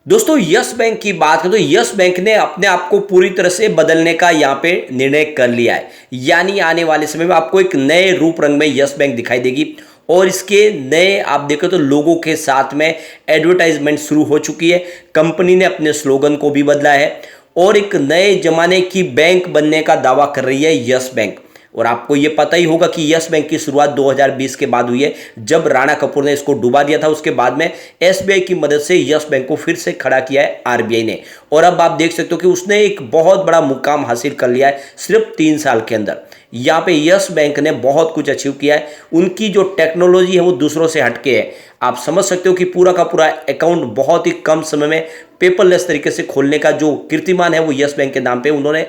दोस्तों yes bank की बात करें तो यस बैंक ने अपने आप को पूरी तरह से बदलने का यहाँ पे निर्णय कर लिया है। यानी आने वाले समय में आपको एक नए रूप रंग में यस बैंक दिखाई देगी और इसके नए आप देखो तो लोगों के साथ में एडवर्टाइजमेंट शुरू हो चुकी है। कंपनी ने अपने स्लोगन को भी बदला है और एक नए जमाने की बैंक बनने का दावा कर रही है यस बैंक। और आपको ये पता ही होगा कि यस बैंक की शुरुआत 2020 के बाद हुई है, जब राणा कपूर ने इसको डुबा दिया था। उसके बाद में एसबीआई की मदद से यस बैंक को फिर से खड़ा किया है आरबीआई ने। और अब आप देख सकते हो कि उसने एक बहुत बड़ा मुकाम हासिल कर लिया है सिर्फ 3 साल के अंदर। यहाँ पे यस बैंक ने बहुत कुछ अचीव किया है। उनकी जो टेक्नोलॉजी है वो दूसरों से हटके है। आप समझ सकते हो कि पूरा का पूरा अकाउंट बहुत ही कम समय में पेपरलेस तरीके से खोलने का जो कीर्तिमान है वो यस बैंक के नाम पे उन्होंने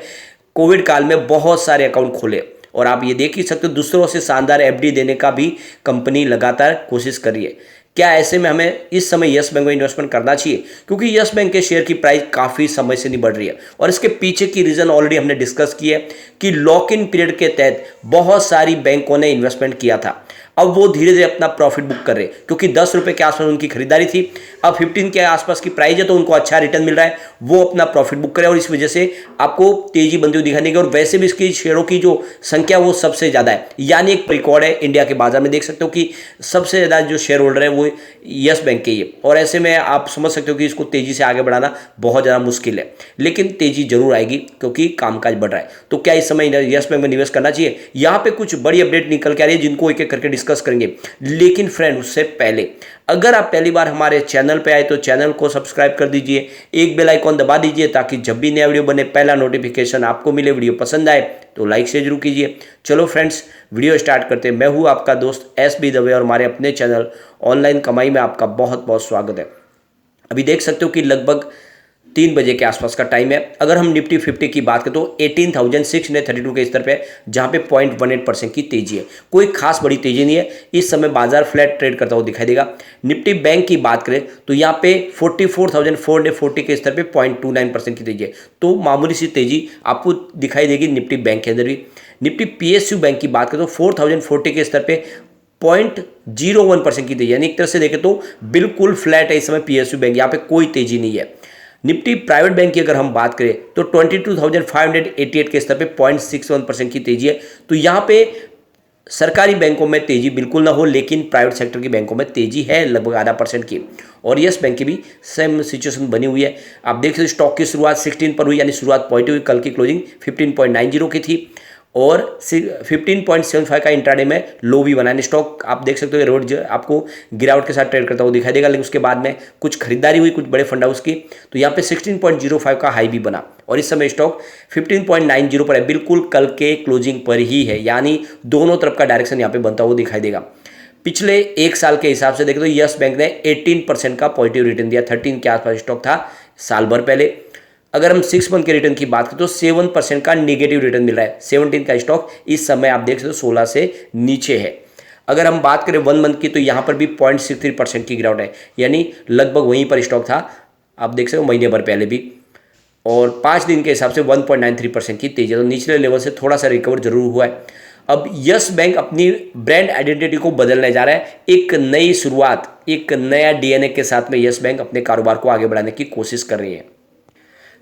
कोविड काल में बहुत सारे अकाउंट खोले। और आप ये देख ही सकते हो दूसरों से शानदार एफडी देने का भी कंपनी लगातार कोशिश कर रही है। क्या ऐसे में हमें इस समय यस बैंक में इन्वेस्टमेंट करना चाहिए? क्योंकि यस बैंक के शेयर की प्राइस काफ़ी समय से नहीं बढ़ रही है और इसके पीछे की रीज़न ऑलरेडी हमने डिस्कस की है कि लॉक इन पीरियड के तहत बहुत सारी बैंकों ने इन्वेस्टमेंट किया था। अब वो धीरे धीरे अपना प्रॉफिट बुक कर रहे हैं क्योंकि 10 रुपये के आसपास उनकी खरीदारी थी, अब 15 के आसपास की प्राइस है तो उनको अच्छा रिटर्न मिल रहा है, वो अपना प्रॉफिट बुक करें और इस वजह से आपको तेजी बनती हुई दिखाई देगी। और वैसे भी इसकी शेयरों की जो संख्या वो सबसे ज़्यादा है, यानी एक रिकॉर्ड है इंडिया के बाजार में। देख सकते हो कि सबसे ज़्यादा जो शेयर होल्डर है वो यस बैंक के ही है। और ऐसे में आप समझ सकते हो कि इसको तेज़ी से आगे बढ़ाना बहुत ज़्यादा मुश्किल है, लेकिन तेज़ी जरूर आएगी क्योंकि कामकाज बढ़ रहा है। तो क्या इस समय यस बैंक में निवेश करना चाहिए? यहाँ पे कुछ बड़ी अपडेट निकल के आ रही है जिनको एक एक करके डिस्कस करेंगे। लेकिन फ्रेंड उससे पहले अगर आप पहली बार हमारे चैनल पे आए तो चैनल को सब्सक्राइब कर दीजिए, एक बेल आइकॉन दबा दीजिए ताकि जब भी नया वीडियो बने पहला नोटिफिकेशन आपको मिले। वीडियो पसंद आए तो लाइक शेयर जरूर कीजिए। चलो फ्रेंड्स वीडियो स्टार्ट करते हैं। मैं हूं आपका दोस्त एसबी दवे और हमारे अपने चैनल ऑनलाइन कमाई में आपका बहुत बहुत स्वागत है। अभी देख सकते हो कि लगभग 3 बजे के आसपास का टाइम है। अगर हम निफ्टी 50 की बात करें तो 18,632 के स्तर पे जहां पे 0.18% की तेजी है। कोई खास बड़ी तेजी नहीं है, इस समय बाजार फ्लैट ट्रेड करता हुआ दिखाई देगा। निफ्टी बैंक की बात करें तो यहाँ पे 44,440 के स्तर पे 0.29% की तेजी है, तो मामूली सी तेजी आपको दिखाई देगी निफ्टी बैंक के अंदर भी। निफ्टी पीएसयू बैंक की बात करें तो 4,040 के स्तर पे 0.01% की तेजी, यानी एक तरह से देखें तो बिल्कुल फ्लैट है इस समय पीएसयू बैंक, यहाँ पे कोई तेजी नहीं है। निफ्टी प्राइवेट बैंक की अगर हम बात करें तो 22,588 के स्तर पे 0.61% की तेजी है। तो यहाँ पे सरकारी बैंकों में तेजी बिल्कुल ना हो, लेकिन प्राइवेट सेक्टर की बैंकों में तेजी है लगभग आधा परसेंट की। और यस बैंक की भी सेम सिचुएशन बनी हुई है। आप देख सकते हो स्टॉक की शुरुआत 16 पर हुई, यानी शुरुआत पॉजिटिव हुई। कल की क्लोजिंग 15.90 की थी और 15.75 का इंट्राडे में लो भी बना है। स्टॉक आप देख सकते हो रोड आपको गिरावट के साथ ट्रेड करता हुआ दिखाई देगा, लेकिन उसके बाद में कुछ खरीदारी हुई कुछ बड़े फंड हाउस की, तो यहाँ पे 16.05 का हाई भी बना और इस समय स्टॉक 15.90 पर है, बिल्कुल कल के क्लोजिंग पर ही है। यानी दोनों तरफ का डायरेक्शन यहाँ पे बनता हुआ दिखाई देगा। पिछले एक साल के हिसाब से देखें तो यस बैंक ने 18% का पॉजिटिव रिटर्न दिया। 13 के आसपास स्टॉक था साल भर पहले। अगर हम 6 मंथ के रिटर्न की बात करें तो 7% का नेगेटिव रिटर्न मिल रहा है। 17 का स्टॉक इस समय आप देख सकते हो 16 से नीचे है। अगर हम बात करें 1 मंथ की तो यहाँ पर भी 0.63% की गिरावट है, यानी लगभग वहीं पर स्टॉक था आप देख सकते हो महीने भर पहले भी। और 5 दिन के हिसाब से 1.93% की तेजी, तो निचले लेवल से थोड़ा सा रिकवर जरूर हुआ है। अब यस बैंक अपनी ब्रांड आइडेंटिटी को बदलने जा रहा है। एक नई शुरुआत, एक नया डीएनए के साथ में यस बैंक अपने कारोबार को आगे बढ़ाने की कोशिश कर रही है।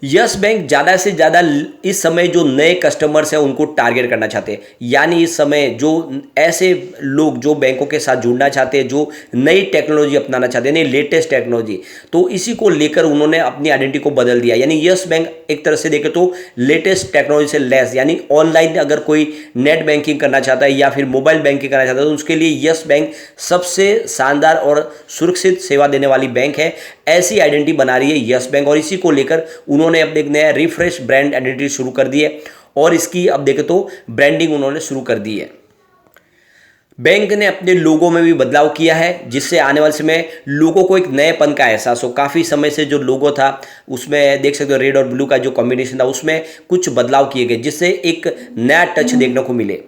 यस बैंक ज़्यादा से ज़्यादा इस समय जो नए कस्टमर्स हैं उनको टारगेट करना चाहते हैं। यानी इस समय जो ऐसे लोग जो बैंकों के साथ जुड़ना चाहते हैं, जो नई टेक्नोलॉजी अपनाना चाहते हैं, नई लेटेस्ट टेक्नोलॉजी, तो इसी को लेकर उन्होंने अपनी आइडेंटिटी को बदल दिया। यानी यस बैंक एक तरह से देखें तो लेटेस्ट टेक्नोलॉजी से लेस, यानी ऑनलाइन अगर कोई नेट बैंकिंग करना चाहता है या फिर मोबाइल बैंकिंग करना चाहता है तो उसके लिए यस बैंक सबसे शानदार और सुरक्षित सेवा देने वाली बैंक है। ऐसी आइडेंटिटी बना रही है यस बैंक और इसी को लेकर उन्होंने अपने एक नया रिफ्रेश ब्रांड आइडेंटिटी शुरू कर दी है और इसकी अब देखें तो ब्रांडिंग उन्होंने शुरू कर दी है। बैंक ने अपने लोगों में भी बदलाव किया है जिससे आने वाले समय लोगों को एक नएपन का एहसास हो। काफ़ी समय से जो लोगो था उसमें देख सकते हो रेड और ब्लू का जो कॉम्बिनेशन था उसमें कुछ बदलाव किए गए जिससे एक नया टच देखने को मिले।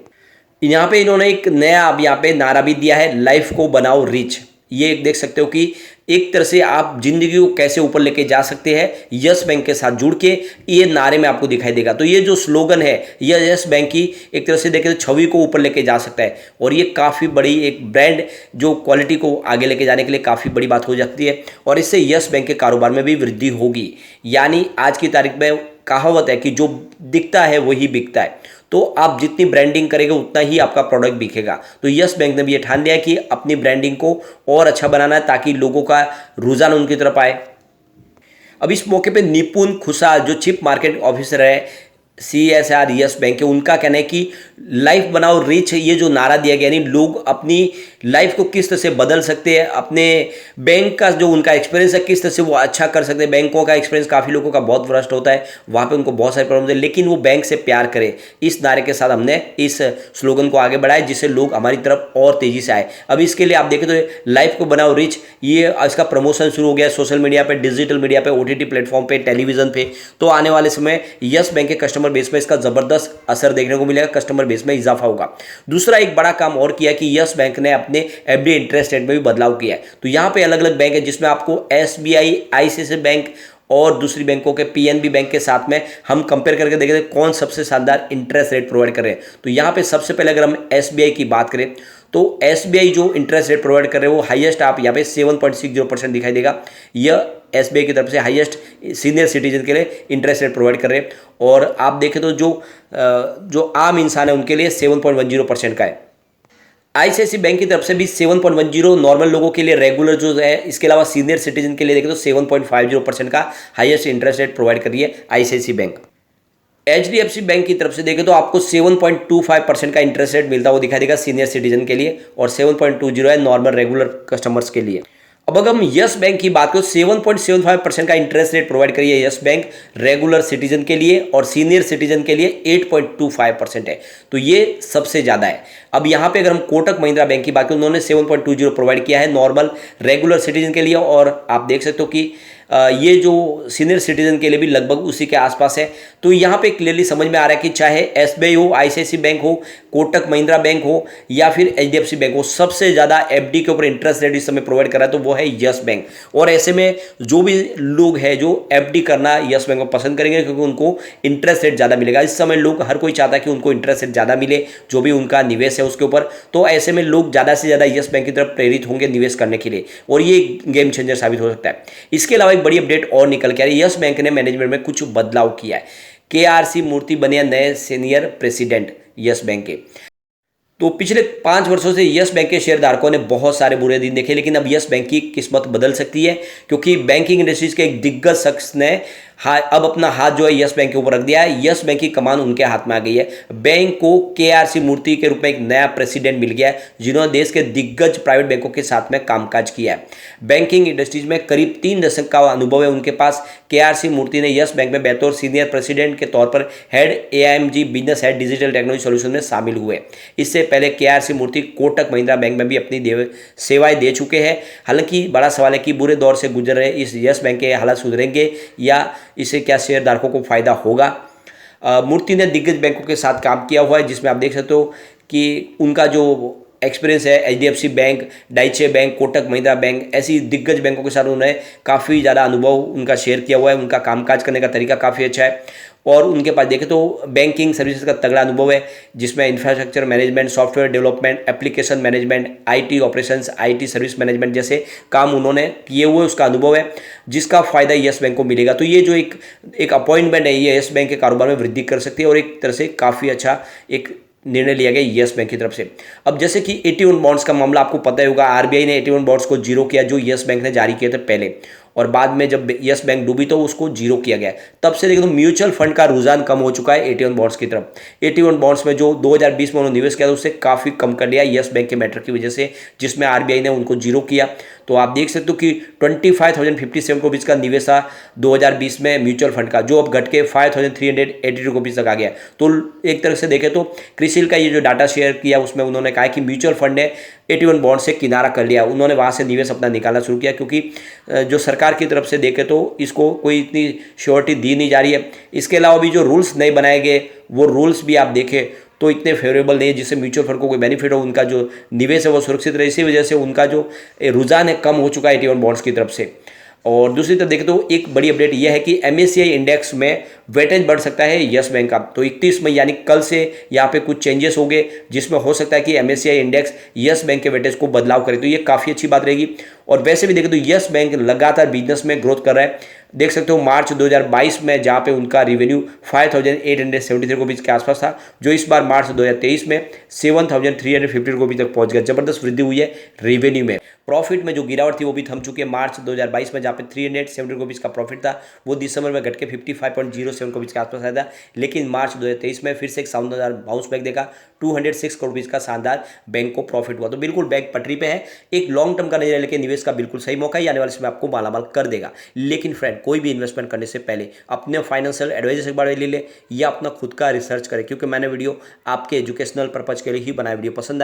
यहाँ पे इन्होंने एक नया अब यहाँ पे नारा भी दिया है, लाइफ को बनाओ रिच। ये देख सकते हो कि एक तरह से आप जिंदगी को कैसे ऊपर लेके जा सकते हैं यस बैंक के साथ जुड़ के, ये नारे में आपको दिखाई देगा। तो ये जो स्लोगन है यह यस बैंक की एक तरह से देखें तो छवि को ऊपर लेके जा सकता है, और ये काफ़ी बड़ी एक ब्रांड जो क्वालिटी को आगे लेके जाने के लिए काफ़ी बड़ी बात हो जाती है, और इससे यस बैंक के कारोबार में भी वृद्धि होगी। यानी आज की तारीख में कहावत है कि जो दिखता है वही बिकता है, तो आप जितनी ब्रांडिंग करेंगे उतना ही आपका प्रोडक्ट बिकेगा। तो यस बैंक ने भी ये ठान लिया कि अपनी ब्रांडिंग को और अच्छा बनाना है ताकि लोगों का रुझान उनकी तरफ आए। अब इस मौके पे निपुण खुशहाल जो चीफ मार्केट ऑफिसर है CSR यस बैंक के, उनका कहना है कि लाइफ बनाओ रिच, ये जो नारा दिया गया, यानी लोग अपनी लाइफ को किस तरह से बदल सकते हैं, अपने बैंक का जो उनका एक्सपीरियंस है किस तरह से वो अच्छा कर सकते हैं। बैंकों का एक्सपीरियंस काफ़ी लोगों का बहुत वर्स्ट होता है, वहाँ पे उनको बहुत सारी प्रॉब्लम है, लेकिन वो बैंक से प्यार करें, इस नारे के साथ हमने इस स्लोगन को आगे बढ़ाया जिससे लोग हमारी तरफ और तेज़ी से आए। अब इसके लिए आप देखें तो लाइफ को बनाओ रिच, ये इसका प्रमोशन शुरू हो गया सोशल मीडिया पे, डिजिटल मीडिया पे, OTT प्लेटफॉर्म पे, टेलीविजन पे। तो आने वाले समय यस बैंक के कस्टमर बेस में इसका जबरदस्त असर देखने को मिलेगा, कस्टमर बेस में इजाफा होगा। दूसरा एक बड़ा काम और किया कि यस बैंक ने अपने FD इंटरेस्ट रेट में भी बदलाव किया है। तो यहाँ पे अलग अलग बैंक है जिसमें आपको SBI, ICICI बैंक और दूसरी बैंकों के PNB बैंक के साथ में हम कंपेयर करके देखें कौन सबसे शानदार इंटरेस्ट रेट प्रोवाइड कर रहे हैं। तो यहाँ पे सबसे पहले अगर हम SBI की बात करें तो SBI जो इंटरेस्ट रेट प्रोवाइड कर रहे हैं वो हाईएस्ट आप यहाँ पे 7.60% दिखाई देगा। यह SBI की तरफ से हाईएस्ट सीनियर सिटीजन के लिए इंटरेस्ट रेट प्रोवाइड कर रहे हैं, और आप देखें तो जो आम इंसान है उनके लिए 7.10% का है। ICICI बैंक की तरफ से भी 7.10 नॉर्मल लोगों के लिए रेगुलर जो है, इसके अलावा सीनियर सिटीजन के लिए देखें तो 7.50% का हाईएस्ट इंटरेस्ट रेट प्रोवाइड कर रही है ICICI बैंक। HDFC बैंक की तरफ से देखें तो आपको 7.25% का इंटरेस्ट रेट मिलता है, वो दिखाई देगा सीनियर सिटीजन के लिए, और 7.20 है नॉर्मल रेगुलर कस्टमर्स के लिए। अब अगर हम यस बैंक की बात करें 7.75% का इंटरेस्ट रेट प्रोवाइड करिए यस बैंक रेगुलर सिटीजन के लिए, और सीनियर सिटीजन के लिए 8.25% है, तो ये सबसे ज़्यादा है। अब यहाँ पे अगर हम कोटक महिंद्रा बैंक की बात करें, उन्होंने 7.20 प्रोवाइड किया है नॉर्मल रेगुलर सिटीजन के लिए, और आप देख सकते हो कि ये जो सीनियर सिटीजन के लिए भी लगभग उसी के आसपास है। तो यहाँ पे क्लियरली समझ में आ रहा है कि चाहे SBI हो, ICICI बैंक हो, कोटक महिंद्रा बैंक हो या फिर HDFC बैंक हो, सबसे ज़्यादा FD के ऊपर इंटरेस्ट रेट इस समय प्रोवाइड कर रहा है तो वो है यस बैंक। और ऐसे में जो भी लोग हैं जो FD करना यस बैंक को पसंद करेंगे क्योंकि उनको इंटरेस्ट रेट ज़्यादा मिलेगा। इस समय लोग हर कोई चाहता है कि उनको इंटरेस्ट रेट ज़्यादा मिले जो भी उनका निवेश है उसके ऊपर, तो ऐसे में लोग ज़्यादा से ज़्यादा यस बैंक की तरफ प्रेरित होंगे निवेश करने के लिए, और ये गेम चेंजर साबित हो सकता है। इसके अलावा एक बड़ी अपडेट और निकल के आ रही है, यस बैंक ने मैनेजमेंट में कुछ बदलाव किया है। KRC मूर्ति बने नए सीनियर प्रेसिडेंट यस बैंक के। तो पिछले 5 वर्षों से यस बैंक के शेयरधारकों ने बहुत सारे बुरे दिन देखे, लेकिन अब यस बैंक की किस्मत बदल सकती है क्योंकि बैंकिंग इंडस्ट्रीज के एक दिग्गज शख्स ने अब अपना हाथ जो है यस बैंक के ऊपर रख दिया है। यस बैंक की कमान उनके हाथ में आ गई है। बैंक को KRC मूर्ति के रूप में एक नया प्रेसिडेंट मिल गया है जिन्होंने देश के दिग्गज प्राइवेट बैंकों के साथ में कामकाज किया है। बैंकिंग इंडस्ट्रीज में करीब 3 दशक का अनुभव है उनके पास। KRC मूर्ति ने यस बैंक में बतौर सीनियर प्रेसिडेंट के तौर पर head AIMG business head digital technology solution में शामिल हुए। इससे पहले KRC मूर्ति कोटक महिंद्रा बैंक में भी अपनी सेवाएं दे चुके हैं। हालांकि बड़ा सवाल है कि बुरे दौर से गुजर रहे इस यस बैंक के हालात सुधरेंगे या इससे क्या शेयरधारकों को फायदा होगा। मूर्ति ने दिग्गज बैंकों के साथ काम किया हुआ है जिसमें आप देख सकते हो कि उनका जो एक्सपीरियंस है HDFC bank, Deutsche bank, Kotak Mahindra bank, ऐसी दिग्गज बैंकों के साथ उन्होंने काफ़ी ज़्यादा अनुभव उनका शेयर किया हुआ है। उनका कामकाज करने का तरीका काफ़ी अच्छा है और उनके पास देखें तो बैंकिंग सर्विसेज का तगड़ा अनुभव है जिसमें infrastructure management, software development, application management, IT operations, IT service management जैसे काम उन्होंने किए हुए उसका अनुभव है जिसका फायदा यस बैंक को मिलेगा। तो ये जो एक अपॉइंटमेंट है ये यस बैंक के कारोबार में वृद्धि कर सकती है और एक तरह से काफ़ी अच्छा एक निर्णय लिया गया यस बैंक की तरफ से। अब जैसे कि AT1 बॉन्ड्स का मामला आपको पता ही होगा, RBI ने AT1 बॉन्ड्स को जीरो किया जो यस बैंक ने जारी किए थे पहले, और बाद में जब यस बैंक डूबी तो उसको जीरो किया गया। तब से देखो तो म्यूचुअल फंड का रुझान कम हो चुका है AT1 बॉन्ड्स की तरफ। AT1 बॉन्ड्स में जो 2020 में उन्होंने निवेश किया था उससे काफ़ी कम कर लिया यस बैंक के मैटर की वजह से, जिसमें RBI ने उनको जीरो किया। तो आप देख सकते हो कि 25,057 करोड़ का निवेश था 2020 में म्यूचुअल फंड का, जो अब घट के 5,382 करोड़ तक आ गया। तो एक तरह से देखें तो क्रिसिल का ये जो डाटा शेयर किया उसमें उन्होंने कहा कि म्यूचुअल फंड ने AT1 बॉन्ड से किनारा कर लिया, उन्होंने वहाँ से निवेश अपना निकालना शुरू किया क्योंकि जो सरकार की तरफ से देखें तो इसको कोई इतनी श्योरिटी दी नहीं जा रही है। इसके अलावा भी जो रूल्स नए बनाए गए वो रूल्स भी आप देखें तो इतने फेवरेबल नहीं है जिससे म्यूचुअल फंड को कोई बेनिफिट हो, उनका जो निवेश है वो सुरक्षित रहे। इसी वजह से उनका जो रुझान है कम हो चुका है 81 बॉन्ड्स की तरफ से। और दूसरी तरफ देखें तो एक बड़ी अपडेट यह है कि MSCI इंडेक्स में वेटेज बढ़ सकता है यस बैंक का। तो 31 मई यानी कल से यहाँ पे कुछ चेंजेस हो गए, जिसमें हो सकता है कि MSCI इंडेक्स यस बैंक के वेटेज को बदलाव करे, तो ये काफ़ी अच्छी बात रहेगी। और वैसे भी देखें तो यस बैंक लगातार बिजनेस में ग्रोथ कर रहा है। देख सकते हो मार्च 2022 में जहाँ पे उनका रेवेन्यू 5873 रुपीज़ के आसपास था, जो इस बार मार्च 2023 में 7350 रुपीज़ तक पहुँच गया। जबरदस्त वृद्धि हुई है रेवेन्यू में। प्रॉफिट में जो गिरावट थी वो भी थम चुकी है। मार्च 2022 में जहाँ पे 370 रुपीज़ का प्रॉफिट था, वो दिसंबर में घट के 55.07 रुपीज़ के आसपास आया था। लेकिन मार्च 2023 में फिर से एक शानदार बाउंस बैक देखा, 206 करोड़ रुपीज़ का शानदार बैंक को प्रॉफिट हुआ। तो बिल्कुल बैंक पटरी पे है। एक लॉन्ग टर्म का नजरिया लेके निवेश का बिल्कुल सही मौका है, आने वाले समय आपको मालामाल कर देगा। लेकिन फ्रेंड, कोई भी इन्वेस्टमेंट करने से पहले अपने फाइनेंशियल एडवाइजर से एक बार ले ले या अपना खुद का रिसर्च करें, क्योंकि मैंने वीडियो आपके एजुकेशनल पर्पज के लिए ही बनाया। वीडियो पसंद